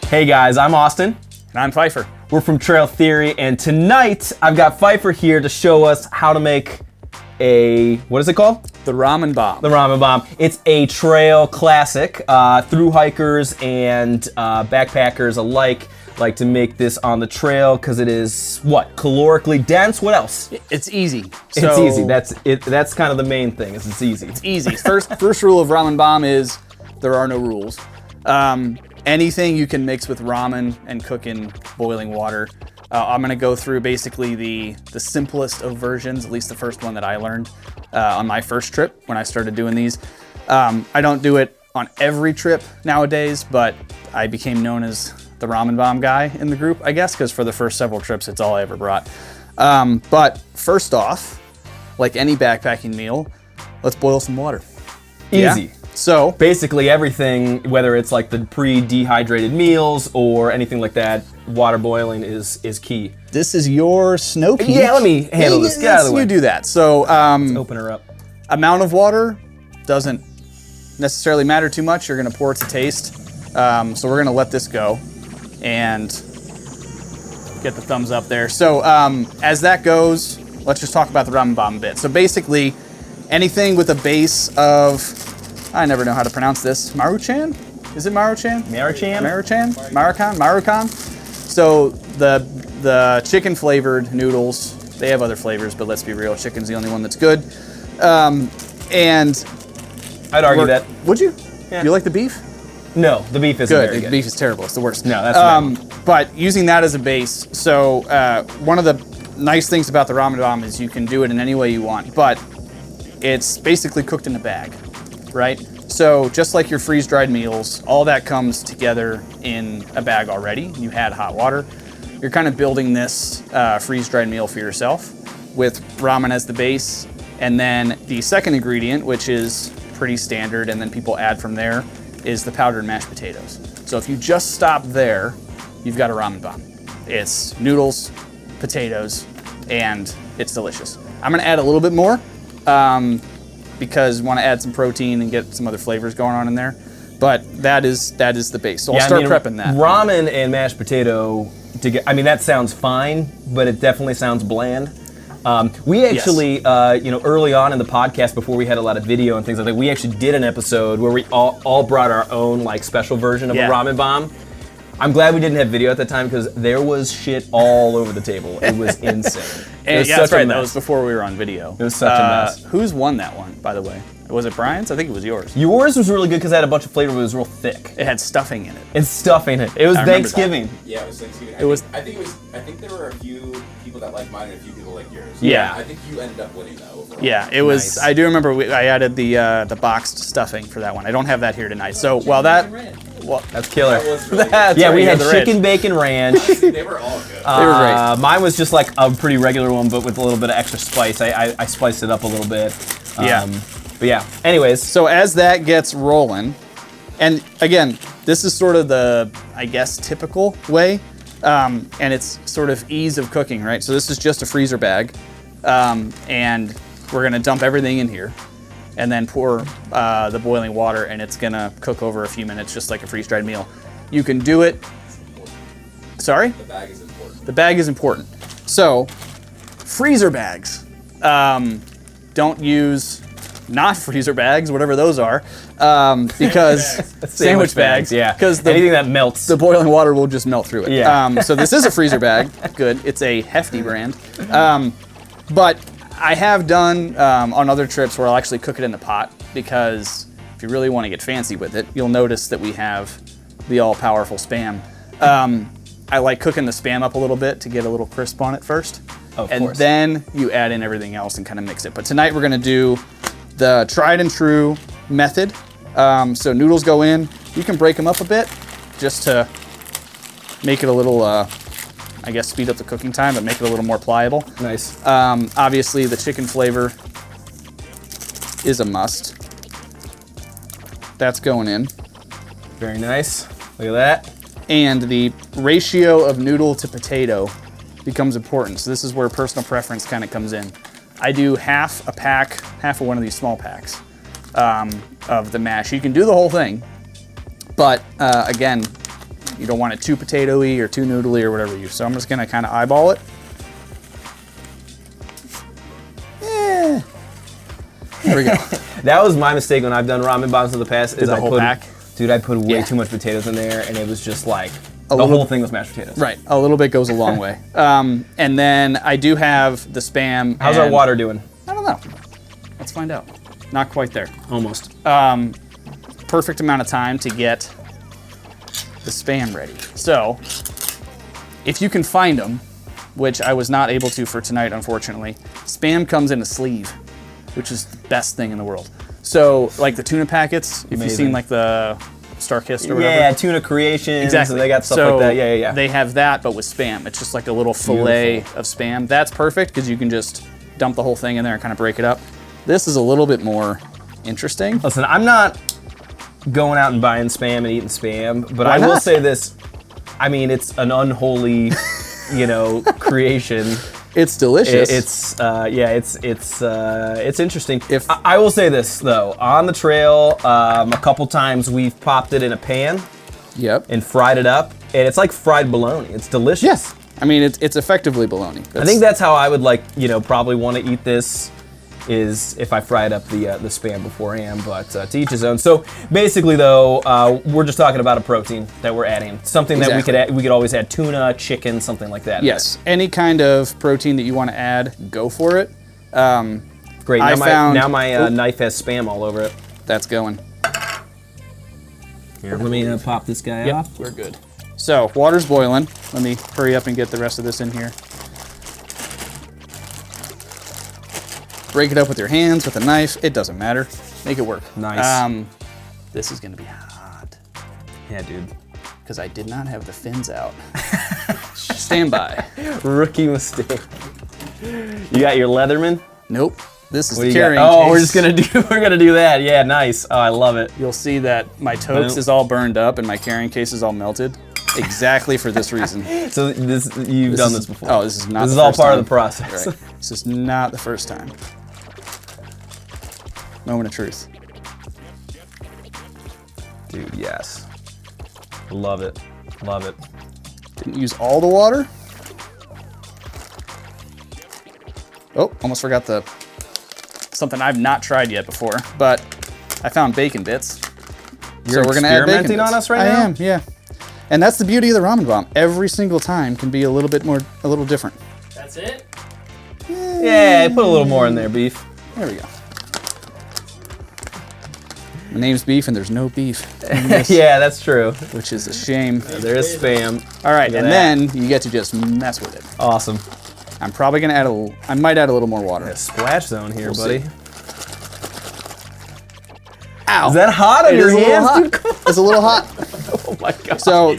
Hey guys, I'm Austin. And I'm Pfeiffer. We're from Trail Theory, and tonight I've got Pfeiffer here to show us how to make what is it called? The Ramen Bomb. The Ramen Bomb. It's a trail classic. Through hikers and backpackers alike like to make this on the trail because it is, calorically dense? What else? It's easy. It's easy. That's kind of the main thing, is it's easy. It's easy. First rule of Ramen Bomb is there are no rules. Anything you can mix with ramen and cook in boiling water. I'm gonna go through basically the simplest of versions, at least the first one that I learned on my first trip when I started doing these. I don't do it on every trip nowadays, but I became known as the Ramen Bomb guy in the group, I guess, because for the first several trips, it's all I ever brought. But first off, like any backpacking meal, let's boil some water. Easy. Yeah? So basically everything, whether it's like the pre-dehydrated meals or anything like that, water boiling is key. This is your snow peak. Yeah, let me handle this. Get out of the way. You do that. So let's open her up. Amount of water doesn't necessarily matter too much. You're gonna pour it to taste. So we're gonna let this go and get the thumbs up there. So as that goes, let's just talk about the Ramen Bomb a bit. So basically, anything with a base of, I never know how to pronounce this, Maruchan? Is it Maruchan? Maruchan? So the chicken flavored noodles, they have other flavors, but let's be real, chicken's the only one that's good. And I'd argue that. Would you? Yeah. You like the beef? No, the beef isn't very good. The beef is terrible. It's the worst. No, that's but using that as a base, so one of the nice things about the Ramen Bomb is you can do it in any way you want, but it's basically cooked in a bag, right? So just like your freeze-dried meals, all that comes together in a bag already. You had hot water. You're kind of building this freeze-dried meal for yourself with ramen as the base, and then the second ingredient, which is pretty standard, and then people add from there, is the powdered mashed potatoes. So if you just stop there, you've got a Ramen Bomb. It's noodles, potatoes, and it's delicious. I'm gonna add a little bit more because I wanna add some protein and get some other flavors going on in there. But that is the base. So I'll start prepping that. Ramen and mashed potato together, that sounds fine, but it definitely sounds bland. We actually, early on in the podcast, before we had a lot of video and things like that, we actually did an episode where we all brought our own special version of a Ramen Bomb. I'm glad we didn't have video at the time because there was shit all over the table. It was insane. That's right. That was before we were on video. It was such a mess. Who's won that one, by the way? Was it Brian's? I think it was yours. Yours was really good because it had a bunch of flavor, but it was real thick. It had stuffing in it. It's stuffing it. It was Thanksgiving. Yeah, it was Thanksgiving. I think there were a few people that liked mine and a few people like yours. Yeah. I think you ended up winning that overall. Yeah, it was. Nice. I do remember I added the boxed stuffing for that one. I don't have that here tonight. So that's killer. That was really we had chicken bacon ranch. They were all good. They were great. Mine was just like a pretty regular one, but with a little bit of extra spice. I spiced it up a little bit. But yeah, anyways. So as that gets rolling, and again, this is sort of the, I guess, typical way, and it's sort of ease of cooking, right? So this is just a freezer bag, and we're gonna dump everything in here, and then pour the boiling water, and it's gonna cook over a few minutes, just like a freeze-dried meal. You can do it. Sorry? The bag is important. The bag is important. So, freezer bags. Don't use not freezer bags, whatever those are, because sandwich bags. Yeah, because anything that melts, the boiling water will just melt through it. Yeah. So this is a freezer bag. Good. It's a hefty brand. But I have done on other trips where I'll actually cook it in the pot because if you really want to get fancy with it, you'll notice that we have the all-powerful Spam. I like cooking the Spam up a little bit to get a little crisp on it first. Of and course. Then you add in everything else and kind of mix it. But tonight we're gonna do the tried and true method. So noodles go in. You can break them up a bit just to make it a little, I guess, speed up the cooking time, but make it a little more pliable. Nice. Obviously the chicken flavor is a must. That's going in. Very nice. Look at that. And the ratio of noodle to potato becomes important. So this is where personal preference kind of comes in. I do half of one of these small packs of the mash. You can do the whole thing, but again, You don't want it too potato-y or too noodly or whatever you. So I'm just gonna kind of eyeball it. There we go. That was my mistake when I've done ramen bombs in the past. Did the whole pack? Dude, I put way Yeah. too much potatoes in there, and it was just like the whole thing was mashed potatoes. Right, a little bit goes a long way. And then I do have the Spam. How's our water doing? I don't know. Let's find out. Not quite there. Almost. Perfect amount of time to get the Spam ready. So, if you can find them, which I was not able to for tonight, unfortunately, Spam comes in a sleeve, which is the best thing in the world. So, like the tuna packets, if you've seen like the Starkist or whatever. Yeah, tuna creations. Exactly. They got stuff so like that. Yeah. They have that, but with Spam. It's just like a little fillet of Spam. That's perfect because you can just dump the whole thing in there and kind of break it up. This is a little bit more interesting. Listen, I'm not going out and buying Spam and eating Spam, but Why I will not? say this. I mean, it's an unholy, creation. It's delicious. It's interesting. I will say this though, on the trail, a couple times we've popped it in a pan Yep. and fried it up, and it's like fried bologna. It's delicious. Yes. I mean, it's effectively bologna. I think that's how I would probably want to eat this, is if I fried up the Spam beforehand, but to each his own. So basically though, we're just talking about a protein that we're adding. Something that we could always add: tuna, chicken, something like that. Yes, any kind of protein that you want to add, go for it. Great, now my knife has Spam all over it. That's going. Here, let me pop this guy off. We're good. So, water's boiling. Let me hurry up and get the rest of this in here. Break it up with your hands, with a knife. It doesn't matter. Make it work. Nice. This is gonna be hot. Yeah, dude. Because I did not have the fins out. Stand by. Rookie mistake. You got your Leatherman? Nope. This is What the do you carrying got? Oh, case. we're gonna do that. Yeah, nice. Oh, I love it. You'll see that my totes Boom. is all burned up and my carrying case is all melted. Exactly for this reason. So you've done this before. Oh, this is not. This the is all first part time. of the process. Right. This is not the first time. Moment of truth. Dude, yes. Love it. Love it. Didn't use all the water. Oh, almost forgot something I've not tried yet before, but I found bacon bits. You're so we're gonna add bacon experimenting bits. on us right I now? am, yeah. And that's the beauty of the ramen bomb. Every single time can be a little different. That's it? Yeah, put a little more in there, beef. There we go. My name's Beef and there's no beef in this, Yeah, that's true. which is a shame. There is Spam. All right, Look at and that. then you get to just mess with it. Awesome. I'm probably gonna add I might add a little more water. Splash zone here, We'll buddy. see. Ow. Is that hot on It your is a little hands, hot. dude? Come on. It's a little hot. Oh my god. So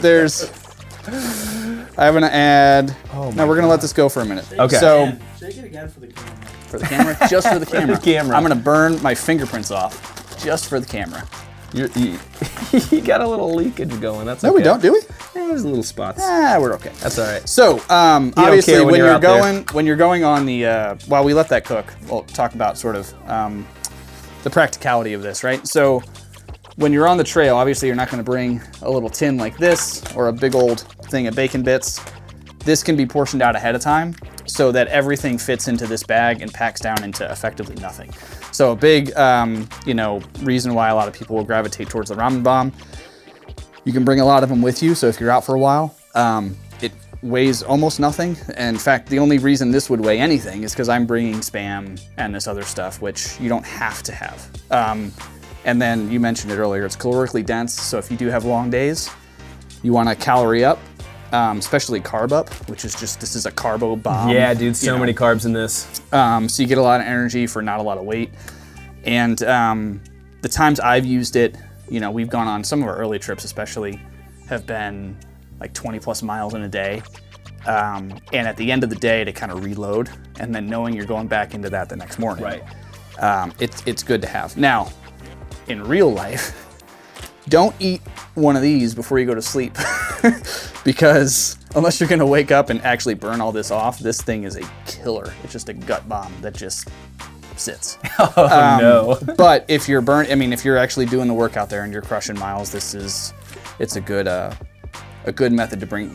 I'm gonna add. Oh now we're gonna let this go for a minute. Okay. So Shake it again for the camera. for the camera, just for the camera. camera. I'm gonna burn my fingerprints off, just for the camera. You got a little leakage going. That's No, okay. we don't, do we? There's little spots. We're okay. That's all right. So obviously, care when when you're you're out there. going, when you're going on the, while we let that cook, we'll talk about sort of the practicality of this, right? So when you're on the trail, obviously you're not going to bring a little tin like this or a big old thing of bacon bits. This can be portioned out ahead of time so that everything fits into this bag and packs down into effectively nothing. So a big, reason why a lot of people will gravitate towards the ramen bomb. You can bring a lot of them with you, so if you're out for a while, it weighs almost nothing. And in fact, the only reason this would weigh anything is because I'm bringing Spam and this other stuff, which you don't have to have. And then you mentioned it earlier, it's calorically dense, so if you do have long days, you want to calorie up, especially carb up, which is this is a carbo bomb. Yeah, dude, so many carbs in this. So you get a lot of energy for not a lot of weight. And the times I've used it, we've gone on some of our early trips especially, have been like 20 plus miles in a day. And at the end of the day to kind of reload, and then knowing you're going back into that the next morning. Right. It's good to have. Now, in real life, don't eat one of these before you go to sleep because unless you're gonna wake up and actually burn all this off, this thing is a killer. It's just a gut bomb that just sits. Oh no. But if you're if you're actually doing the work out there and you're crushing miles, it's a good a good method to bring,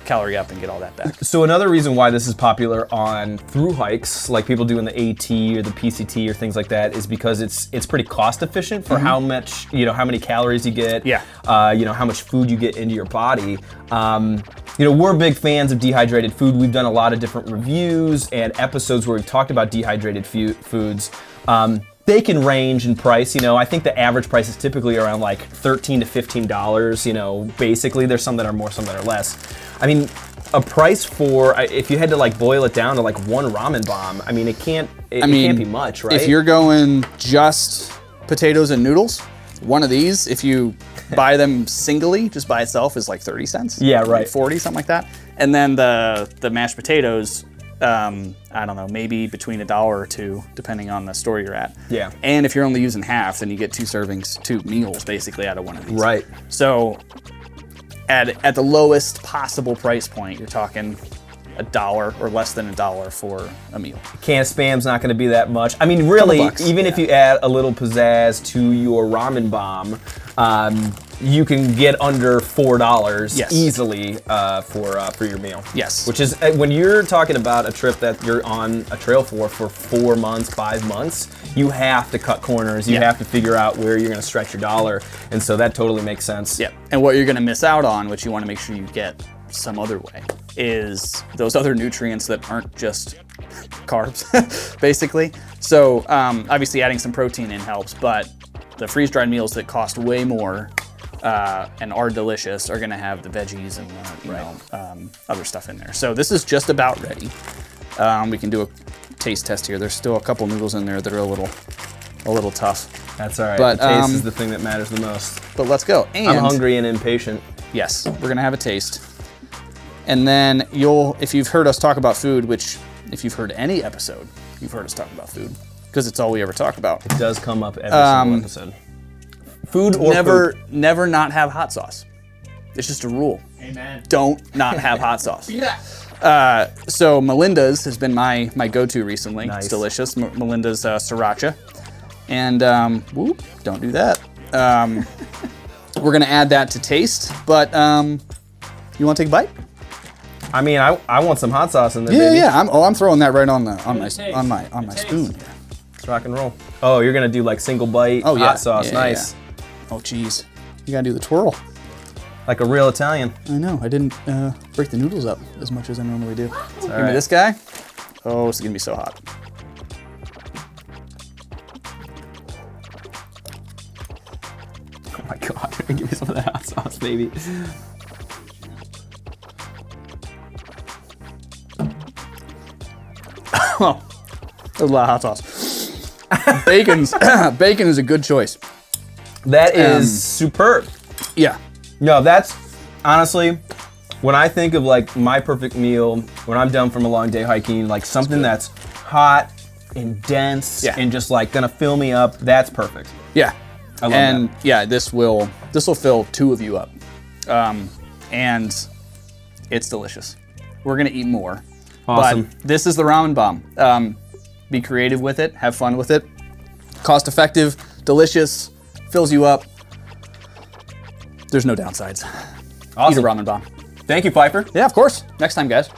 calorie up and get all that back. So another reason why this is popular on thru hikes, like people do in the AT or the PCT or things like that, is because it's pretty cost efficient for how much, how many calories you get, how much food you get into your body. We're big fans of dehydrated food. We've done a lot of different reviews and episodes where we've talked about dehydrated foods. They can range in price. I think the average price is typically around like $13 to $15. Basically, there's some that are more, some that are less. I mean, a price for, if you had to like boil it down to like one ramen bomb, I mean, it can't be much, right? If you're going just potatoes and noodles, one of these, if you buy them singly, just by itself, is like 30 cents. Yeah, right. Like 40, something like that. And then the mashed potatoes, I don't know, maybe between $1 or $2, depending on the store you're at. Yeah. And if you're only using half, then you get 2 meals basically out of one of these. Right. So at the lowest possible price point, you're talking $1 or less than $1 for a meal. Can of Spam's not going to be that much. I mean, really, $2, even if you add a little pizzazz to your ramen bomb, you can get under $4 easily for your meal. Yes. Which is, when you're talking about a trip that you're on a trail for 4 months, 5 months, you have to cut corners. You have to figure out where you're going to stretch your dollar. And so that totally makes sense. Yeah. And what you're going to miss out on, which you want to make sure you get some other way, is those other nutrients that aren't just carbs, basically. So obviously adding some protein in helps, but the freeze-dried meals that cost way more and are delicious are gonna have the veggies and other stuff in there. So this is just about ready. We can do a taste test here. There's still a couple noodles in there that are a little tough. That's all right. But, the taste is the thing that matters the most. But let's go. And I'm hungry and impatient. yes, we're gonna have a taste. And then if you've heard us talk about food, which if you've heard any episode, you've heard us talk about food, because it's all we ever talk about. It does come up every single episode. Food or poop. Never not have hot sauce. It's just a rule. Amen. Don't not have hot sauce. Yeah. So Melinda's has been my go-to recently. Nice. It's delicious. Melinda's sriracha. And whoop, don't do that. We're gonna add that to taste, but you wanna take a bite? I mean, I want some hot sauce in there, Yeah, baby. yeah. I'm throwing that right on my taste. spoon here. Let's rock and roll. Oh, you're gonna do like single bite hot sauce. Yeah, Nice. yeah. Oh, geez. You gotta do the twirl. Like a real Italian. I know. I didn't break the noodles up as much as I normally do. Give me right. this guy. Oh, it's gonna be so hot. Oh my God, give me some of that hot sauce, baby. Oh, there's a lot of hot sauce. Bacon is a good choice. That is superb. Yeah. No, that's honestly, when I think of like my perfect meal, when I'm done from a long day hiking, like something that's hot and dense and just like gonna fill me up, that's perfect. Yeah. I love and that. yeah, this will fill 2 of you up. And it's delicious. We're gonna eat more. Awesome. But this is the ramen bomb. Be creative with it, have fun with it. Cost effective, delicious, fills you up. There's no downsides. Awesome. Eat a ramen bomb. Thank you, Pfeiffer. Yeah, of course. Next time, guys.